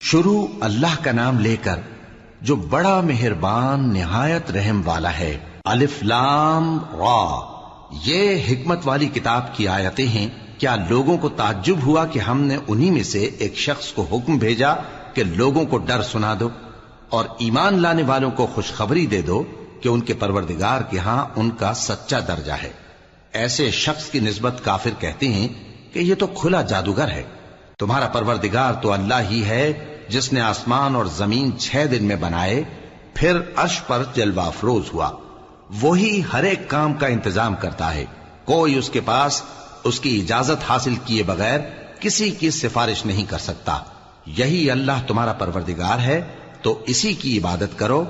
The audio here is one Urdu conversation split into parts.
شروع اللہ کا نام لے کر جو بڑا مہربان نہایت رحم والا ہے۔ الف لام را، یہ حکمت والی کتاب کی آیتیں ہیں۔ کیا لوگوں کو تعجب ہوا کہ ہم نے انہی میں سے ایک شخص کو حکم بھیجا کہ لوگوں کو ڈر سنا دو اور ایمان لانے والوں کو خوشخبری دے دو کہ ان کے پروردگار کے ہاں ان کا سچا درجہ ہے۔ ایسے شخص کی نسبت کافر کہتے ہیں کہ یہ تو کھلا جادوگر ہے۔ تمہارا پروردگار تو اللہ ہی ہے جس نے آسمان اور زمین 6 دن میں بنائے، پھر عرش پر جلوہ افروز ہوا۔ وہی ہر ایک کام کا انتظام کرتا ہے، کوئی اس کے پاس اس کی اجازت حاصل کیے بغیر کسی کی سفارش نہیں کر سکتا۔ یہی اللہ تمہارا پروردگار ہے تو اسی کی عبادت کرو،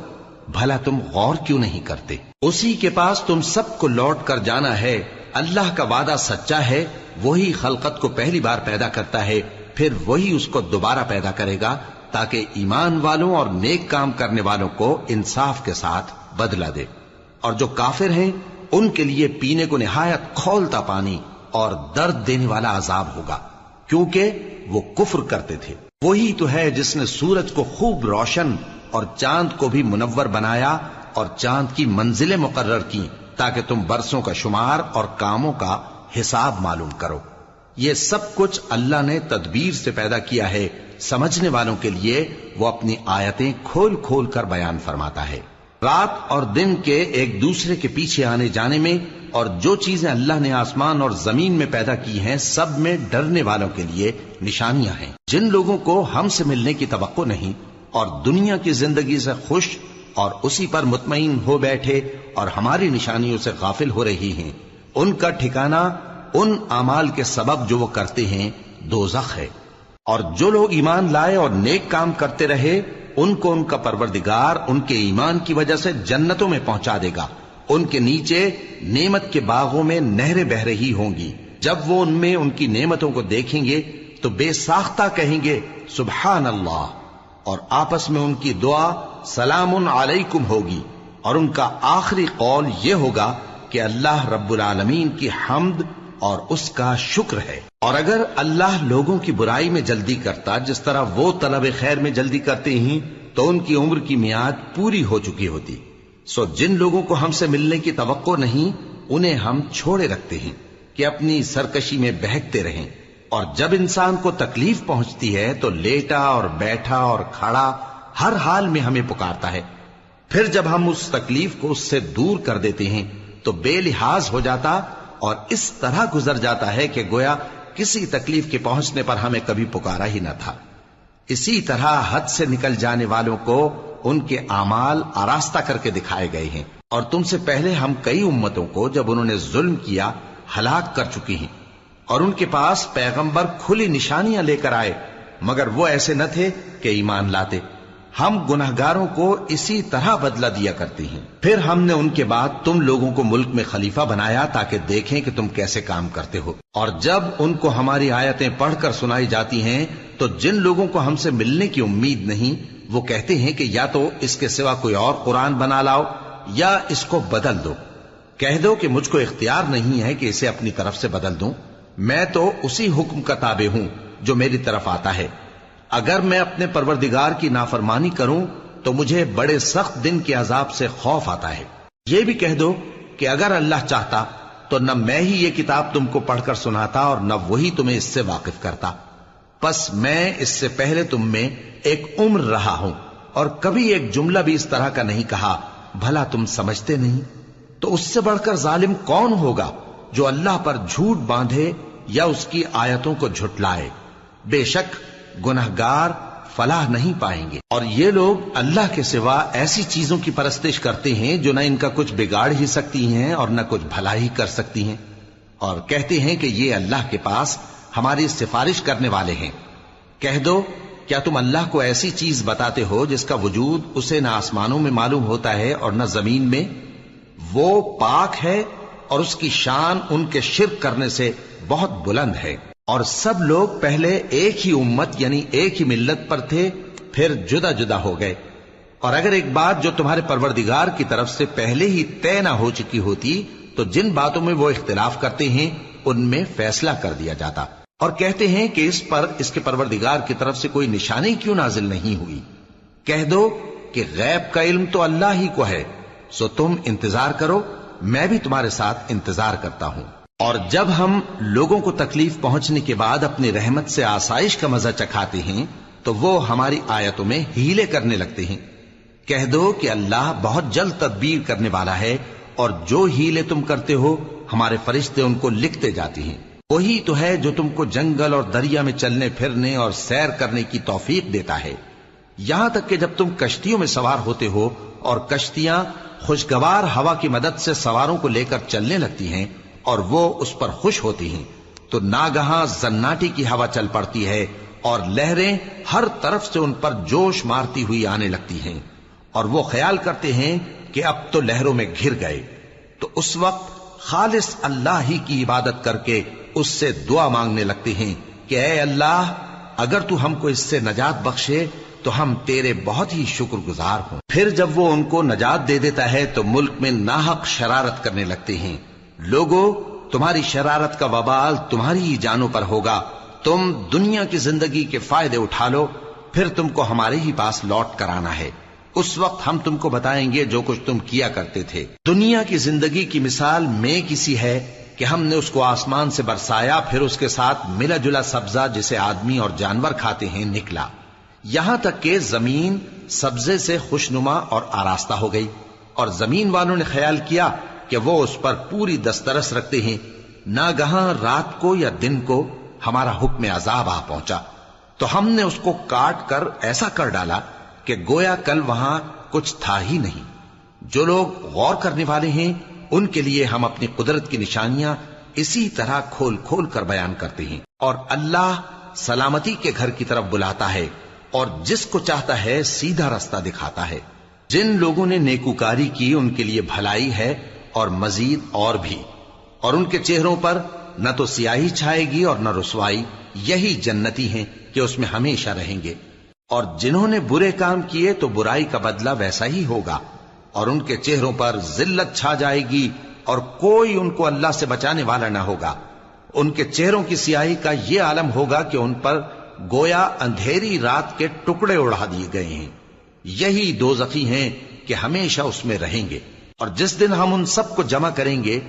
بھلا تم غور کیوں نہیں کرتے؟ اسی کے پاس تم سب کو لوٹ کر جانا ہے۔ اللہ کا وعدہ سچا ہے، وہی خلقت کو پہلی بار پیدا کرتا ہے، پھر وہی اس کو دوبارہ پیدا کرے گا تاکہ ایمان والوں اور نیک کام کرنے والوں کو انصاف کے ساتھ بدلہ دے۔ اور جو کافر ہیں ان کے لیے پینے کو نہایت کھولتا پانی اور درد دینے والا عذاب ہوگا، کیونکہ وہ کفر کرتے تھے۔ وہی تو ہے جس نے سورج کو خوب روشن اور چاند کو بھی منور بنایا اور چاند کی منزلیں مقرر کی تاکہ تم برسوں کا شمار اور کاموں کا حساب معلوم کرو۔ یہ سب کچھ اللہ نے تدبیر سے پیدا کیا ہے، سمجھنے والوں کے لیے وہ اپنی آیتیں کھول کھول کر بیان فرماتا ہے۔ رات اور دن کے ایک دوسرے کے پیچھے آنے جانے میں اور جو چیزیں اللہ نے آسمان اور زمین میں پیدا کی ہیں سب میں ڈرنے والوں کے لیے نشانیاں ہیں۔ جن لوگوں کو ہم سے ملنے کی توقع نہیں اور دنیا کی زندگی سے خوش اور اسی پر مطمئن ہو بیٹھے اور ہماری نشانیوں سے غافل ہو رہی ہیں، ان کا ٹھکانہ ان اعمال کے سبب جو وہ کرتے ہیں دوزخ ہے۔ اور جو لوگ ایمان لائے اور نیک کام کرتے رہے ان کو ان کا پروردگار ان کے ایمان کی وجہ سے جنتوں میں پہنچا دے گا، ان کے نیچے نعمت کے باغوں میں نہریں بہ رہی ہوں گی۔ جب وہ ان میں ان کی نعمتوں کو دیکھیں گے تو بے ساختہ کہیں گے سبحان اللہ، اور آپس میں ان کی دعا سلام علیکم ہوگی، اور ان کا آخری قول یہ ہوگا کہ اللہ رب العالمین کی حمد اور اس کا شکر ہے۔ اور اگر اللہ لوگوں کی برائی میں جلدی کرتا جس طرح وہ طلب خیر میں جلدی کرتے ہیں تو ان کی عمر کی میعاد پوری ہو چکی ہوتی۔ سو جن لوگوں کو ہم سے ملنے کی توقع نہیں انہیں ہم چھوڑے رکھتے ہیں کہ اپنی سرکشی میں بہکتے رہیں، اور جب انسان کو تکلیف پہنچتی ہے تو لیٹا اور بیٹھا اور کھڑا ہر حال میں ہمیں پکارتا ہے، پھر جب ہم اس تکلیف کو اس سے دور کر دیتے ہیں تو بے لحاظ ہو جاتا اور اس طرح گزر جاتا ہے کہ گویا کسی تکلیف کے پہنچنے پر ہمیں کبھی پکارا ہی نہ تھا۔ اسی طرح حد سے نکل جانے والوں کو ان کے اعمال آراستہ کر کے دکھائے گئے ہیں، اور تم سے پہلے ہم کئی امتوں کو جب انہوں نے ظلم کیا ہلاک کر چکی ہیں، اور ان کے پاس پیغمبر کھلی نشانیاں لے کر آئے مگر وہ ایسے نہ تھے کہ ایمان لاتے۔ ہم گناہگاروں کو اسی طرح بدلہ دیا کرتے ہیں۔ پھر ہم نے ان کے بعد تم لوگوں کو ملک میں خلیفہ بنایا تاکہ دیکھیں کہ تم کیسے کام کرتے ہو، اور جب ان کو ہماری آیتیں پڑھ کر سنائی جاتی ہیں تو جن لوگوں کو ہم سے ملنے کی امید نہیں وہ کہتے ہیں کہ یا تو اس کے سوا کوئی اور قرآن بنا لاؤ یا اس کو بدل دو۔ کہہ دو کہ مجھ کو اختیار نہیں ہے کہ اسے اپنی طرف سے بدل دوں، میں تو اسی حکم کا تابع ہوں جو میری طرف آتا ہے۔ اگر میں اپنے پروردگار کی نافرمانی کروں تو مجھے بڑے سخت دن کے عذاب سے خوف آتا ہے۔ یہ بھی کہہ دو کہ اگر اللہ چاہتا تو نہ میں ہی یہ کتاب تم کو پڑھ کر سناتا اور نہ وہی تمہیں اس سے واقف کرتا، پس میں اس سے پہلے تم میں ایک عمر رہا ہوں اور کبھی ایک جملہ بھی اس طرح کا نہیں کہا، بھلا تم سمجھتے نہیں؟ تو اس سے بڑھ کر ظالم کون ہوگا جو اللہ پر جھوٹ باندھے یا اس کی آیتوں کو جھٹلائے؟ بے شک گناہگار فلاح نہیں پائیں گے۔ اور یہ لوگ اللہ کے سوا ایسی چیزوں کی پرستش کرتے ہیں جو نہ ان کا کچھ بگاڑ ہی سکتی ہیں اور نہ کچھ بھلائی کر سکتی ہیں، اور کہتے ہیں کہ یہ اللہ کے پاس ہماری سفارش کرنے والے ہیں۔ کہہ دو کیا تم اللہ کو ایسی چیز بتاتے ہو جس کا وجود اسے نہ آسمانوں میں معلوم ہوتا ہے اور نہ زمین میں؟ وہ پاک ہے اور اس کی شان ان کے شرک کرنے سے بہت بلند ہے۔ اور سب لوگ پہلے ایک ہی امت یعنی ایک ہی ملت پر تھے، پھر جدا جدا ہو گئے۔ اور اگر ایک بات جو تمہارے پروردگار کی طرف سے پہلے ہی طے نہ ہو چکی ہوتی تو جن باتوں میں وہ اختلاف کرتے ہیں ان میں فیصلہ کر دیا جاتا۔ اور کہتے ہیں کہ اس پر اس کے پروردگار کی طرف سے کوئی نشانی کیوں نازل نہیں ہوئی؟ کہہ دو کہ غیب کا علم تو اللہ ہی کو ہے، سو تم انتظار کرو، میں بھی تمہارے ساتھ انتظار کرتا ہوں۔ اور جب ہم لوگوں کو تکلیف پہنچنے کے بعد اپنی رحمت سے آسائش کا مزہ چکھاتے ہیں تو وہ ہماری آیتوں میں ہیلے کرنے لگتے ہیں۔ کہہ دو کہ اللہ بہت جلد تدبیر کرنے والا ہے، اور جو ہیلے تم کرتے ہو ہمارے فرشتے ان کو لکھتے جاتے ہیں۔ وہی تو ہے جو تم کو جنگل اور دریا میں چلنے پھرنے اور سیر کرنے کی توفیق دیتا ہے، یہاں تک کہ جب تم کشتیوں میں سوار ہوتے ہو اور کشتیاں خوشگوار ہوا کی مدد سے سواروں کو لے کر چلنے لگتی ہیں اور وہ اس پر خوش ہوتی ہیں، تو ناگہاں زناٹی کی ہوا چل پڑتی ہے اور لہریں ہر طرف سے ان پر جوش مارتی ہوئی آنے لگتی ہیں، اور وہ خیال کرتے ہیں کہ اب تو لہروں میں گھر گئے، تو اس وقت خالص اللہ ہی کی عبادت کر کے اس سے دعا مانگنے لگتے ہیں کہ اے اللہ، اگر تو ہم کو اس سے نجات بخشے تو ہم تیرے بہت ہی شکر گزار ہوں۔ پھر جب وہ ان کو نجات دے دیتا ہے تو ملک میں ناحق شرارت کرنے لگتے ہیں۔ لوگو، تمہاری شرارت کا وبال تمہاری ہی جانوں پر ہوگا، تم دنیا کی زندگی کے فائدے اٹھا لو، پھر تم کو ہمارے ہی پاس لوٹ کر آنا ہے، اس وقت ہم تم کو بتائیں گے جو کچھ تم کیا کرتے تھے۔ دنیا کی زندگی کی مثال میں کسی ہے کہ ہم نے اس کو آسمان سے برسایا، پھر اس کے ساتھ ملا جلا سبزہ جسے آدمی اور جانور کھاتے ہیں نکلا، یہاں تک کہ زمین سبزے سے خوشنما اور آراستہ ہو گئی، اور زمین والوں نے خیال کیا کہ وہ اس پر پوری دسترس رکھتے ہیں۔ ناگہاں رات کو یا دن کو ہمارا حکم عذاب آ پہنچا تو ہم نے اس کو کاٹ کر ایسا کر ڈالا کہ گویا کل وہاں کچھ تھا ہی نہیں۔ جو لوگ غور کرنے والے ہیں ان کے لیے ہم اپنی قدرت کی نشانیاں اسی طرح کھول کھول کر بیان کرتے ہیں، اور اللہ سلامتی کے گھر کی طرف بلاتا ہے اور جس کو چاہتا ہے سیدھا رستہ دکھاتا ہے۔ جن لوگوں نے نیکوکاری کی ان کے لیے بھلائی ہے اور مزید اور بھی، اور ان کے چہروں پر نہ تو سیاہی چھائے گی اور نہ رسوائی، یہی جنتی ہیں کہ اس میں ہمیشہ رہیں گے۔ اور جنہوں نے برے کام کیے تو برائی کا بدلہ ویسا ہی ہوگا، اور ان کے چہروں پر ذلت چھا جائے گی اور کوئی ان کو اللہ سے بچانے والا نہ ہوگا۔ ان کے چہروں کی سیاہی کا یہ عالم ہوگا کہ ان پر گویا اندھیری رات کے ٹکڑے اڑا دیے گئے ہیں، یہی دوزخی ہیں کہ ہمیشہ اس میں رہیں گے۔ اور جس دن ہم ان سب کو جمع کریں گے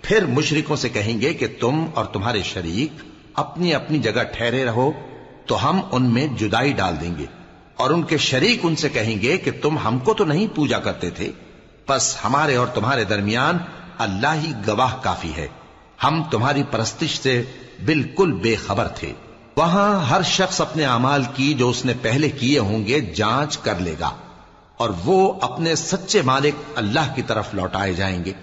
پھر مشرکوں سے کہیں گے کہ تم اور تمہارے شریک اپنی اپنی جگہ ٹھہرے رہو، تو ہم ان میں جدائی ڈال دیں گے، اور ان کے شریک ان سے کہیں گے کہ تم ہم کو تو نہیں پوجا کرتے تھے، بس ہمارے اور تمہارے درمیان اللہ ہی گواہ کافی ہے، ہم تمہاری پرستش سے بالکل بے خبر تھے۔ وہاں ہر شخص اپنے اعمال کی جو اس نے پہلے کیے ہوں گے جانچ کر لے گا، اور وہ اپنے سچے مالک اللہ کی طرف لوٹائے جائیں گے،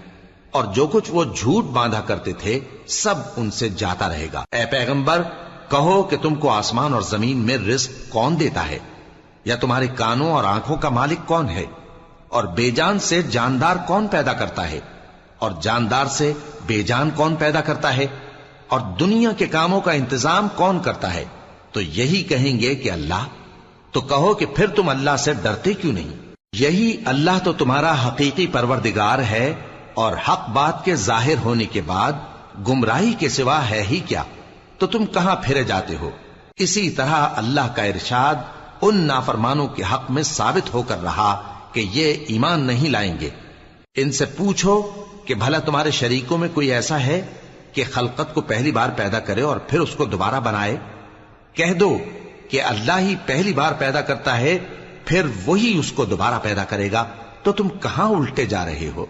اور جو کچھ وہ جھوٹ باندھا کرتے تھے سب ان سے جاتا رہے گا۔ اے پیغمبر، کہو کہ تم کو آسمان اور زمین میں رزق کون دیتا ہے، یا تمہارے کانوں اور آنکھوں کا مالک کون ہے، اور بے جان سے جاندار کون پیدا کرتا ہے، اور جاندار سے بے جان کون پیدا کرتا ہے، اور دنیا کے کاموں کا انتظام کون کرتا ہے؟ تو یہی کہیں گے کہ اللہ۔ تو کہو کہ پھر تم اللہ سے ڈرتے کیوں نہیں؟ یہی اللہ تو تمہارا حقیقی پروردگار ہے، اور حق بات کے ظاہر ہونے کے بعد گمراہی کے سوا ہے ہی کیا؟ تو تم کہاں پھرے جاتے ہو؟ اسی طرح اللہ کا ارشاد ان نافرمانوں کے حق میں ثابت ہو کر رہا کہ یہ ایمان نہیں لائیں گے۔ ان سے پوچھو کہ بھلا تمہارے شریکوں میں کوئی ایسا ہے کہ خلقت کو پہلی بار پیدا کرے اور پھر اس کو دوبارہ بنائے؟ کہہ دو کہ اللہ ہی پہلی بار پیدا کرتا ہے، پھر وہی اس کو دوبارہ پیدا کرے گا، تو تم کہاں الٹے جا رہے ہو؟